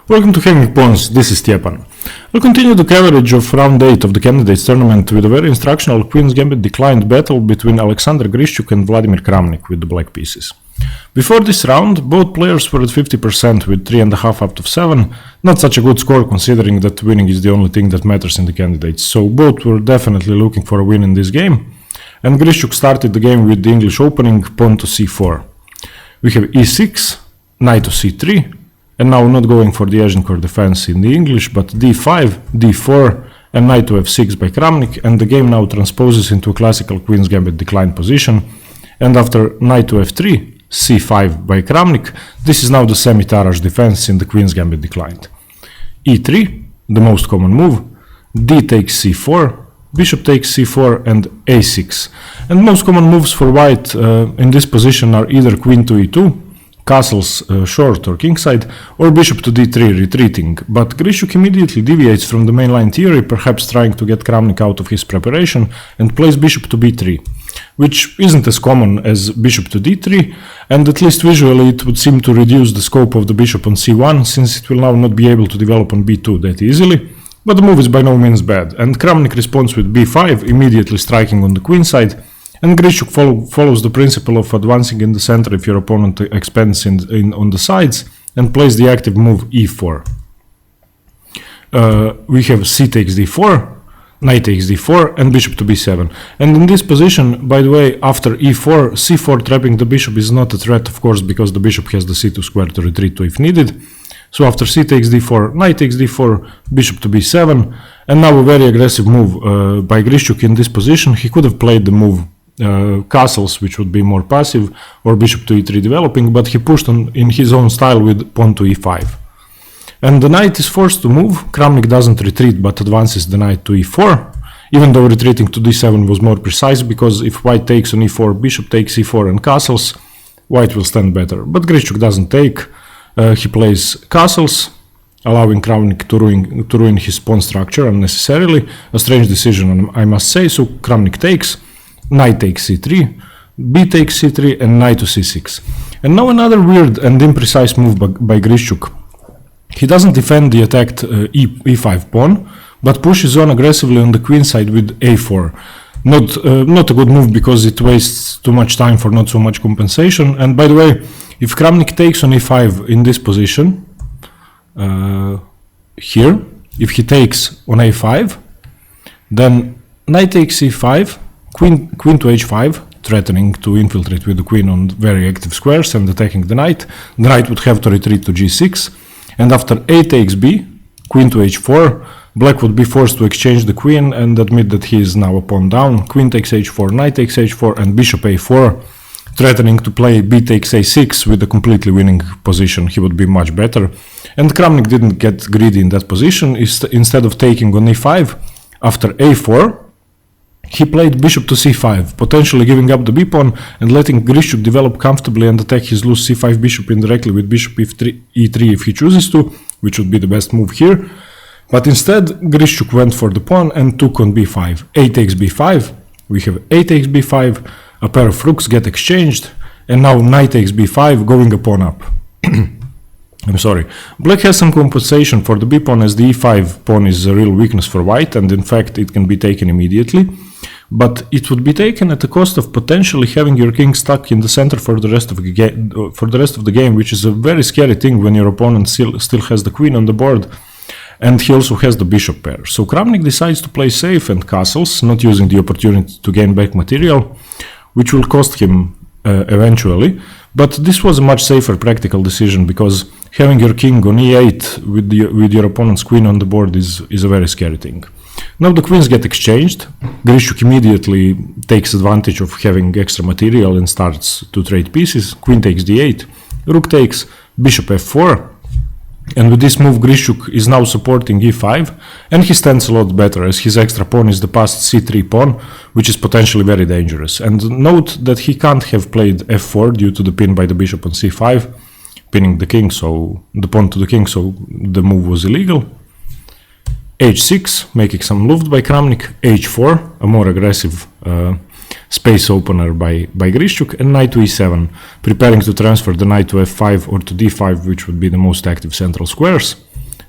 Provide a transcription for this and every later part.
Welcome to Hanging Pawns, this is Stjepan. We'll continue the coverage of round 8 of the candidates tournament with a very instructional Queen's Gambit declined battle between Alexander Grischuk and Vladimir Kramnik with the black pieces. Before this round, both players were at 50% with 3.5 out of 7, not such a good score considering that winning is the only thing that matters in the candidates, so both were definitely looking for a win in this game, and Grischuk started the game with the English opening, pawn to c4. We have e6, knight to c3, and now not going for the Agincourt defense in the English, but d5, d4, and knight to f6 by Kramnik, and the game now transposes into a classical Queen's Gambit declined position, and after knight to f3, c5 by Kramnik, this is now the Semi-Tarrasch Defense in the Queen's Gambit declined. e3, the most common move, d takes c4, bishop takes c4, and a6. And most common moves for white in this position are either queen to e2, castles short or kingside, or bishop to d3 retreating, but Grischuk immediately deviates from the mainline theory, perhaps trying to get Kramnik out of his preparation, and plays bishop to b3, which isn't as common as bishop to d3, and at least visually it would seem to reduce the scope of the bishop on c1, since it will now not be able to develop on b2 that easily, but the move is by no means bad, and Kramnik responds with b5, immediately striking on the queen side, and Grischuk follows the principle of advancing in the center if your opponent expands on the sides, and plays the active move e4. We have c takes d4, knight takes d4, and bishop to b7. And in this position, by the way, after e4, c4 trapping the bishop is not a threat, of course, because the bishop has the c2 square to retreat to if needed. So after c takes d4, knight takes d4, bishop to b7, and now a very aggressive move by Grischuk in this position. He could have played the move castles, which would be more passive, or bishop to e3 developing, but he pushed on in his own style with pawn to e5. And the knight is forced to move. Kramnik doesn't retreat but advances the knight to e4, even though retreating to d7 was more precise, because if white takes on e4, bishop takes e4 and castles, white will stand better. But Grischuk doesn't take, he plays castles, allowing Kramnik to ruin his pawn structure unnecessarily. A strange decision, I must say. So Kramnik takes, knight takes c3, b takes c3, and knight to c6. And now another weird and imprecise move by Grischuk. He doesn't defend the attacked e5 pawn, but pushes on aggressively on the queen side with a4. Not a good move, because it wastes too much time for not so much compensation. And by the way, if Kramnik takes on e5 in this position, here, if he takes on a5, then knight takes e5, queen to h5, threatening to infiltrate with the queen on very active squares and attacking the knight. The knight would have to retreat to g6, and after a takes b, queen to h4, black would be forced to exchange the queen and admit that he is now a pawn down. Queen takes h4, knight takes h4, and bishop a4, threatening to play b takes a6 with a completely winning position. He would be much better. And Kramnik didn't get greedy in that position. Instead of taking on e5, after a4, he played bishop to c5, potentially giving up the b-pawn and letting Grischuk develop comfortably and attack his loose c5 bishop indirectly with bishop e3 if he chooses to, which would be the best move here. But instead, Grischuk went for the pawn and took on b5. A takes b5, we have a takes b5, a pair of rooks get exchanged, and now knight takes b5, going a pawn up. I'm sorry. Black has some compensation for the b-pawn, as the e5 pawn is a real weakness for white, and in fact it can be taken immediately. But it would be taken at the cost of potentially having your king stuck in the center for the rest of the game, which is a very scary thing when your opponent still has the queen on the board, and he also has the bishop pair. So Kramnik decides to play safe and castles, not using the opportunity to gain back material, which will cost him eventually. But this was a much safer practical decision, because having your king on e8 with your opponent's queen on the board is a very scary thing. Now the queens get exchanged. Grischuk immediately takes advantage of having extra material and starts to trade pieces. Queen takes d8, rook takes, bishop f4, and with this move Grischuk is now supporting e5, and he stands a lot better, as his extra pawn is the passed c3 pawn, which is potentially very dangerous. And note that he can't have played f4 due to the pin by the bishop on c5, pinning the king, so the pawn to the king, so the move was illegal. h6, making some luft by Kramnik, h4, a more aggressive space opener by Grischuk, and knight to e7, preparing to transfer the knight to f5 or to d5, which would be the most active central squares.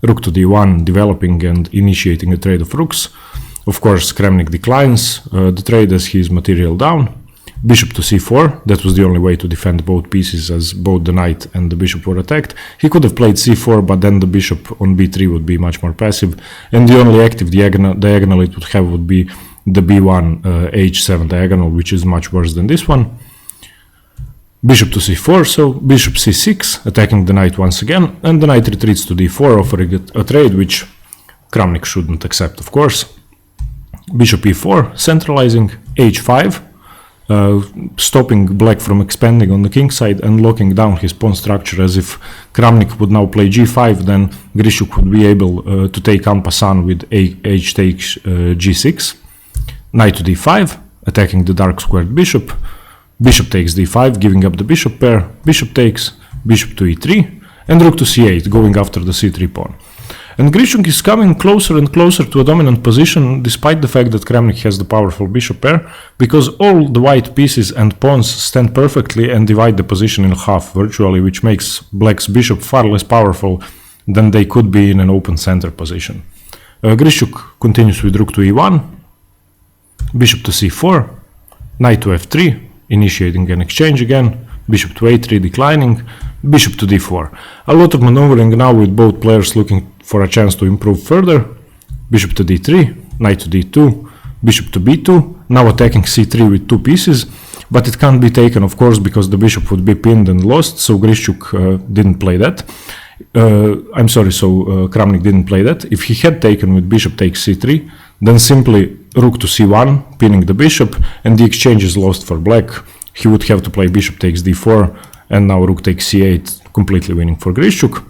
rook to d1, developing and initiating a trade of rooks. Of course, Kramnik declines the trade as he is material down. Bishop to c4, that was the only way to defend both pieces as both the knight and the bishop were attacked. He could have played c4, but then the bishop on b3 would be much more passive, and the only active diagonal it would have would be the b1 h7 diagonal, which is much worse than this one. Bishop to c4, so bishop c6, attacking the knight once again, and the knight retreats to d4, offering a trade which Kramnik shouldn't accept, of course. Bishop e4, centralizing, h5, stopping black from expanding on the king side and locking down his pawn structure, as if Kramnik would now play g5, then Grischuk would be able to take en passant with h takes g6. Knight to d5, attacking the dark squared bishop. Bishop takes d5, giving up the bishop pair. Bishop takes, bishop to e3, and rook to c8, going after the c3 pawn. And Grischuk is coming closer and closer to a dominant position, despite the fact that Kramnik has the powerful bishop pair, because all the white pieces and pawns stand perfectly and divide the position in half virtually, which makes black's bishop far less powerful than they could be in an open center position. Grischuk continues with rook to e1, bishop to c4, knight to f3, initiating an exchange again, bishop to a3 declining, bishop to d4. A lot of maneuvering now with both players looking for a chance to improve further. Bishop to d3, knight to d2, bishop to b2, now attacking c3 with two pieces, but it can't be taken, of course, because the bishop would be pinned and lost, so Grischuk didn't play that. Kramnik didn't play that. If he had taken with bishop takes c3, then simply rook to c1, pinning the bishop, and the exchange is lost for black. He would have to play bishop takes d4, and now rook takes c8, completely winning for Grischuk.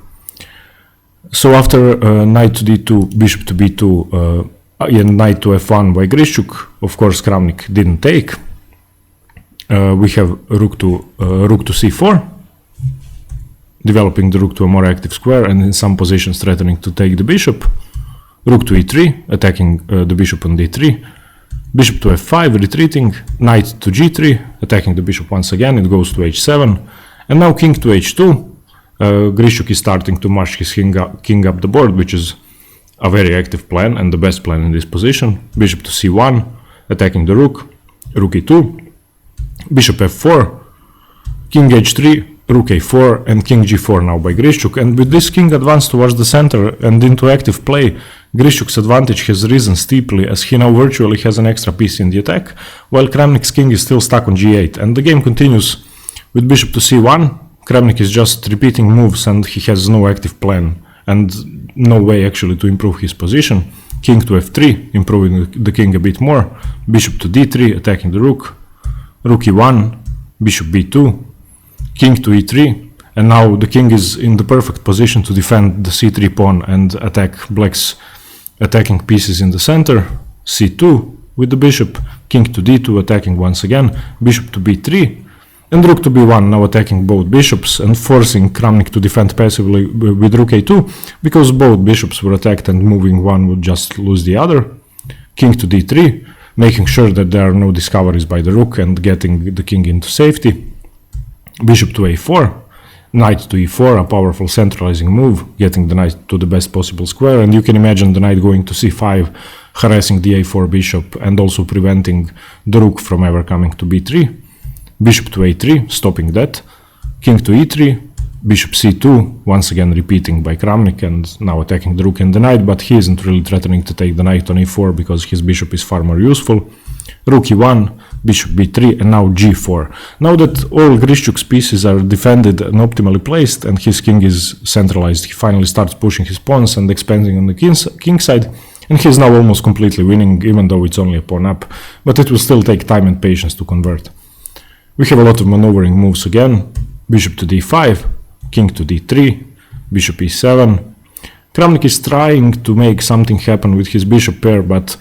So after knight to d2, bishop to b2, and knight to f1 by Grischuk, of course Kramnik didn't take. We have rook to c4, developing the rook to a more active square, and in some positions threatening to take the bishop. Rook to e3, attacking the bishop on d3. Bishop to f5, retreating. Knight to g3, attacking the bishop once again. It goes to h7. And now king to h2. Grischuk is starting to march his king up the board, which is a very active plan and the best plan in this position. Bishop to c1, attacking the rook. Rook e2. Bishop f4. King h3. Rook a4 and king g4 now by Grischuk, and with this king advanced towards the center and into active play, Grischuk's advantage has risen steeply as he now virtually has an extra piece in the attack, while Kramnik's king is still stuck on g8, and the game continues with bishop to c1. Kramnik is just repeating moves and he has no active plan and no way actually to improve his position. King to f3, improving the king a bit more. Bishop to d3, attacking the rook. Rook e1, bishop b2. King to e3, and now the king is in the perfect position to defend the c3 pawn and attack black's attacking pieces in the center. c2 with the bishop, king to d2, attacking once again, bishop to b3, and rook to b1, now attacking both bishops and forcing Kramnik to defend passively with rook a2, because both bishops were attacked and moving one would just lose the other. King to d3, making sure that there are no discoveries by the rook and getting the king into safety. Bishop to a4, knight to e4, a powerful centralizing move, getting the knight to the best possible square, and you can imagine the knight going to c5, harassing the a4 bishop and also preventing the rook from ever coming to b3. Bishop to a3, stopping that. King to e3, bishop c2, once again repeating by Kramnik and now attacking the rook and the knight, but he isn't really threatening to take the knight on e4 because his bishop is far more useful. Rook e1, bishop b3, and now g4. Now that all Grischuk's pieces are defended and optimally placed and his king is centralized, he finally starts pushing his pawns and expanding on the king side, and he's now almost completely winning, even though it's only a pawn up, but it will still take time and patience to convert. We have a lot of maneuvering moves again. Bishop to d5, king to d3, bishop e7. Kramnik is trying to make something happen with his bishop pair, but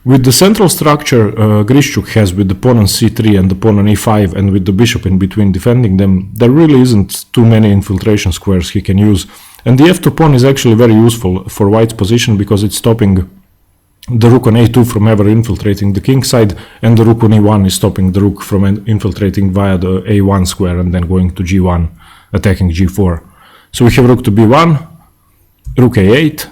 with the central structure Grischuk has with the pawn on c3 and the pawn on e5 and with the bishop in between defending them, there really isn't too many infiltration squares he can use. And the f2 pawn is actually very useful for white's position because it's stopping the rook on a2 from ever infiltrating the king side, and the rook on e1 is stopping the rook from infiltrating via the a1 square and then going to g1, attacking g4. So we have rook to b1, rook a8,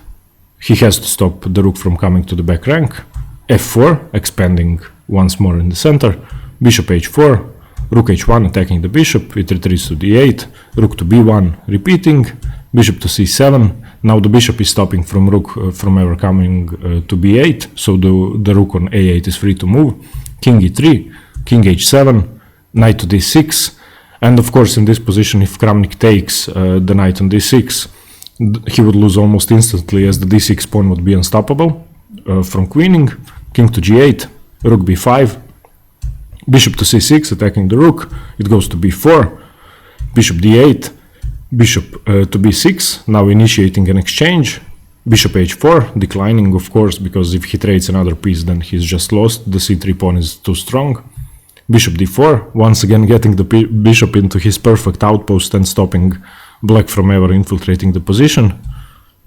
he has to stop the rook from coming to the back rank, f4, expanding once more in the center, bishop h4, rook h1 attacking the bishop, it retreats to d8, rook to b1 repeating, bishop to c7, now the bishop is stopping from rook from ever coming to b8, so the rook on a8 is free to move, king e3, king h7, knight to d6, and of course in this position if Kramnik takes the knight on d6, he would lose almost instantly as the d6 pawn would be unstoppable from queening, king to g8, rook b5, bishop to c6 attacking the rook, it goes to b4, bishop d8, bishop to b6, now initiating an exchange, bishop h4, declining of course, because if he trades another piece then he's just lost, the c3 pawn is too strong, bishop d4, once again getting the bishop into his perfect outpost and stopping black from ever infiltrating the position,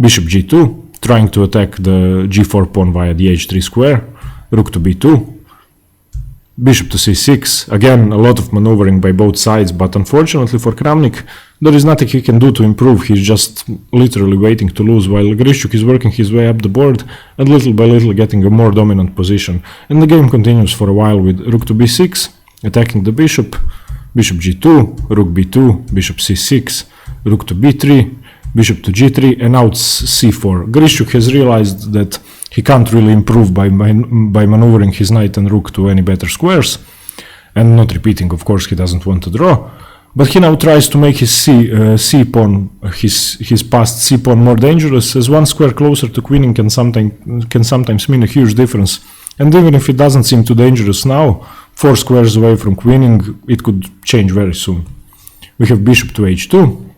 bishop g2, trying to attack the g4 pawn via the h3 square, rook to b2, bishop to c6, again a lot of maneuvering by both sides, but unfortunately for Kramnik there is nothing he can do to improve, he's just literally waiting to lose, while Grischuk is working his way up the board and little by little getting a more dominant position. And the game continues for a while with rook to b6, attacking the bishop, bishop g2, rook b2, bishop c6, rook to b3, bishop to g3, and now it's c4. Grischuk has realized that he can't really improve by maneuvering his knight and rook to any better squares, and not repeating, of course, he doesn't want to draw. But he now tries to make his c pawn, his passed c pawn more dangerous, as one square closer to queening can sometimes mean a huge difference. And even if it doesn't seem too dangerous now, 4 squares away from queening, it could change very soon. We have bishop to h2,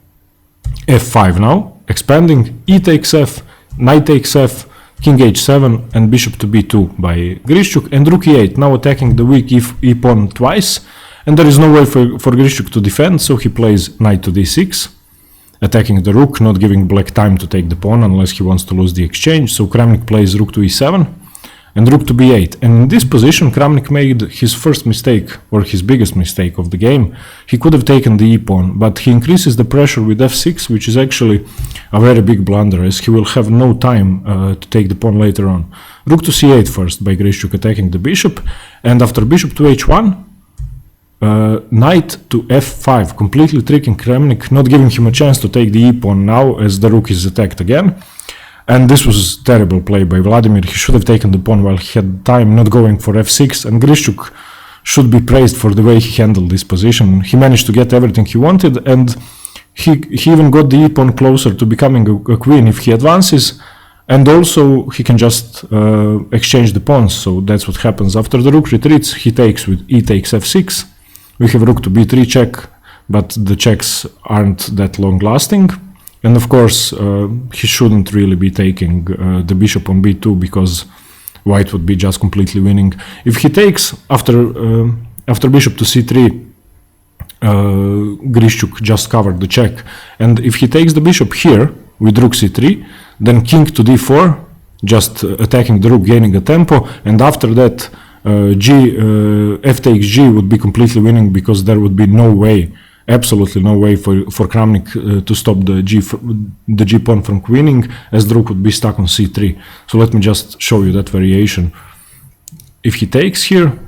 f5 now, expanding, e takes f, knight takes f, king h7, and bishop to b2 by Grischuk, and rook e8, now attacking the weak e pawn twice, and there is no way for Grischuk to defend, so he plays knight to d6, attacking the rook, not giving black time to take the pawn unless he wants to lose the exchange, so Kramnik plays rook to e7, and rook to b8, and in this position Kramnik made his first mistake, or his biggest mistake of the game. He could have taken the e-pawn, but he increases the pressure with f6, which is actually a very big blunder, as he will have no time to take the pawn later on. Rook to c8 first by Grischuk attacking the bishop, and after bishop to h1, knight to f5, completely tricking Kramnik, not giving him a chance to take the e-pawn now as the rook is attacked again. And this was terrible play by Vladimir. He should have taken the pawn while he had time, not going for f6, and Grischuk should be praised for the way he handled this position. He managed to get everything he wanted, and he even got the e-pawn closer to becoming a queen if he advances, and also he can just exchange the pawns, so that's what happens. After the rook retreats, he takes with e takes f6. We have rook to b3 check, but the checks aren't that long lasting. And of course, he shouldn't really be taking the bishop on b2 because white would be just completely winning. If he takes after bishop to c3, Grischuk just covered the check. And if he takes the bishop here with rook c3, then king to d4, just attacking the rook, gaining a tempo. And after that, f takes g would be completely winning because there would be no way, absolutely no way for Kramnik to stop the g pawn from queening, as the rook would be stuck on c3. So let me just show you that variation. If he takes here,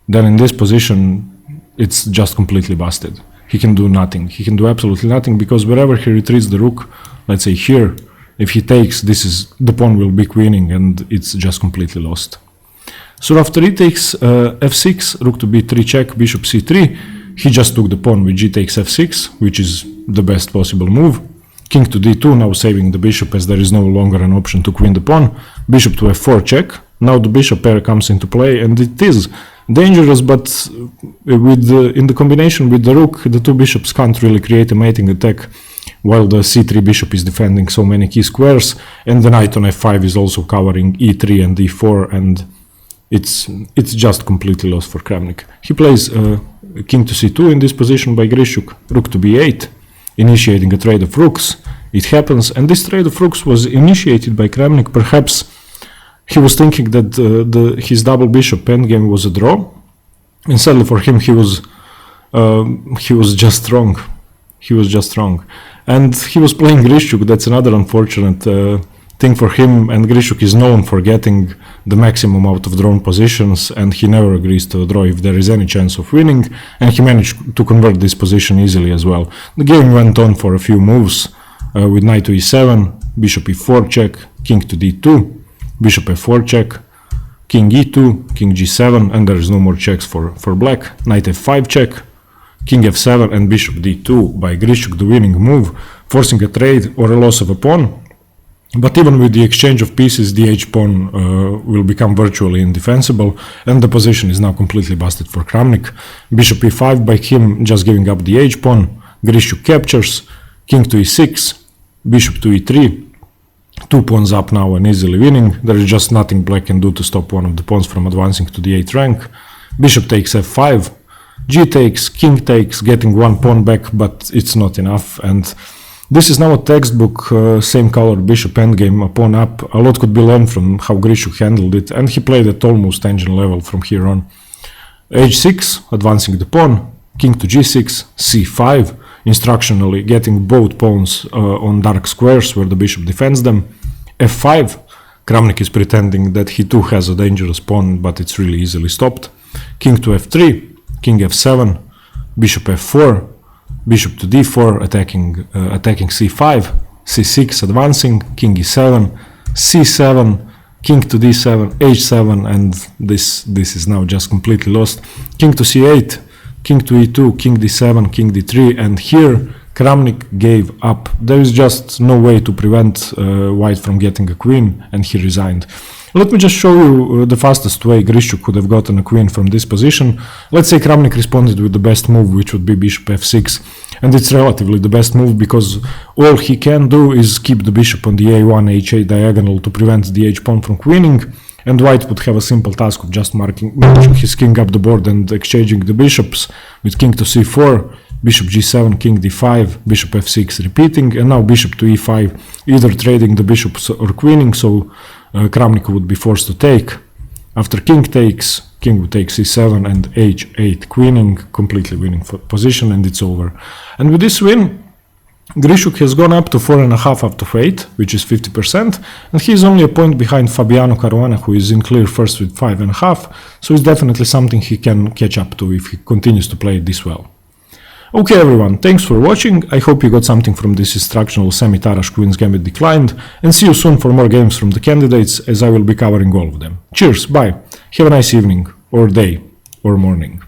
then in this position it's just completely busted. He can do nothing. He can do absolutely nothing, because wherever he retreats the rook, let's say here, if he takes, the pawn will be queening and it's just completely lost. So after he takes f6, rook to b3 check, bishop c3, he just took the pawn with g takes f6, which is the best possible move. King to d2, now saving the bishop as there is no longer an option to queen the pawn. Bishop to f4 check. Now the bishop pair comes into play, and it is dangerous, but in the combination with the rook, the two bishops can't really create a mating attack, while the c3 bishop is defending so many key squares, and the knight on f5 is also covering e3 and e4, and it's just completely lost for Kramnik. He plays king to c2 in this position by Grischuk, rook to b8, initiating a trade of rooks. It happens, and this trade of rooks was initiated by Kramnik. Perhaps he was thinking that his double bishop endgame was a draw, and sadly for him he was just wrong. He was just wrong. And he was playing Grischuk. That's another unfortunate thing for him. And Grischuk is known for getting the maximum out of drawn positions, and he never agrees to a draw if there is any chance of winning. And he managed to convert this position easily as well. The game went on for a few moves with knight to e7, bishop e4 check, king to d2, bishop f4 check, king e2, king g7, and there is no more checks for black. Knight f5 check, king f7, and bishop d2 by Grischuk, the winning move, forcing a trade or a loss of a pawn. But even with the exchange of pieces, the h-pawn will become virtually indefensible, and the position is now completely busted for Kramnik. Bishop e5 by him just giving up the h-pawn. Grischuk captures, king to e6, bishop to e3, 2 pawns up now and easily winning. There is just nothing black can do to stop one of the pawns from advancing to the 8th rank. Bishop takes f5, g takes, king takes, getting 1 pawn back, but it's not enough. And this is now a textbook same color bishop endgame, a pawn up. A lot could be learned from how Grischuk handled it, and he played at almost engine level from here on. h6, advancing the pawn, king to g6, c5, instructionally getting both pawns on dark squares where the bishop defends them. f5, Kramnik is pretending that he too has a dangerous pawn, but it's really easily stopped. King to f3, king f7, bishop f4, bishop to d4, attacking c5, c6 advancing, king e7, c7, king to d7, h7, and this is now just completely lost. King to c8, king to e2, king d7, king d3, and here Kramnik gave up. There is just no way to prevent white from getting a queen, and he resigned. Let me just show you the fastest way Grischuk could have gotten a queen from this position. Let's say Kramnik responded with the best move, which would be bishop f6, and it's relatively the best move because all he can do is keep the bishop on the a1, h8 diagonal to prevent the h-pawn from queening, and white would have a simple task of just marching his king up the board and exchanging the bishops with king to c4, bishop g7, king d5, bishop f6 repeating, and now bishop to e5, either trading the bishops or queening, so Kramnik would be forced to take. After king takes, king would take c7 and h8 queening, completely winning position, and it's over. And with this win, Grischuk has gone up to 4.5 out of 8, which is 50%, and he is only a point behind Fabiano Caruana, who is in clear first with 5.5, so it's definitely something he can catch up to if he continues to play it this well. Okay everyone, thanks for watching. I hope you got something from this instructional Semi-Tarrasch Queen's Gambit Declined, and see you soon for more games from the candidates, as I will be covering all of them. Cheers, bye, have a nice evening, or day, or morning.